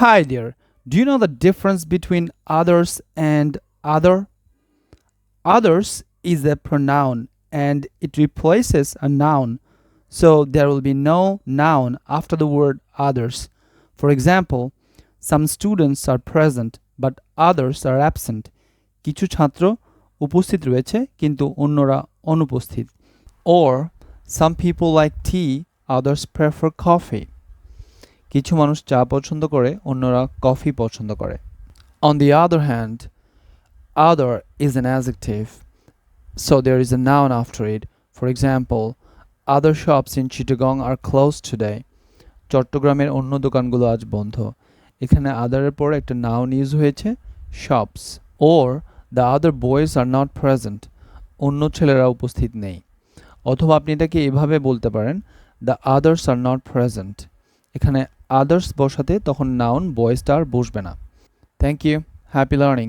Hi there. Do you know the difference between others and other? Others is a pronoun and it replaces a noun. So there will be no noun after the word others. For example, some students are present but others are absent. কিছু ছাত্র উপস্থিত রয়েছে কিন্তু অন্যরা অনুপস্থিত। Or some people like tea, others prefer coffee. কিছু মানুষ চা পছন্দ করে অন্যরা কফি পছন্দ করে। On the other hand, other is an adjective, so there is a noun after it. For example, other shops in Chittagong are closed today. চট্টগ্রামের অন্য দোকানগুলো আজ বন্ধ। এখানে আদারের পর একটা নাউন ইউজ হয়েছে shops. Or the other boys are not present. অন্য ছেলেরা উপস্থিত নেই। অথবা আপনি এটাকে এভাবে বলতে পারেন the others are not present. এখানে others বসাতে তখন নাউন বয়েজটা আর বসবে না। Thank you, happy learning.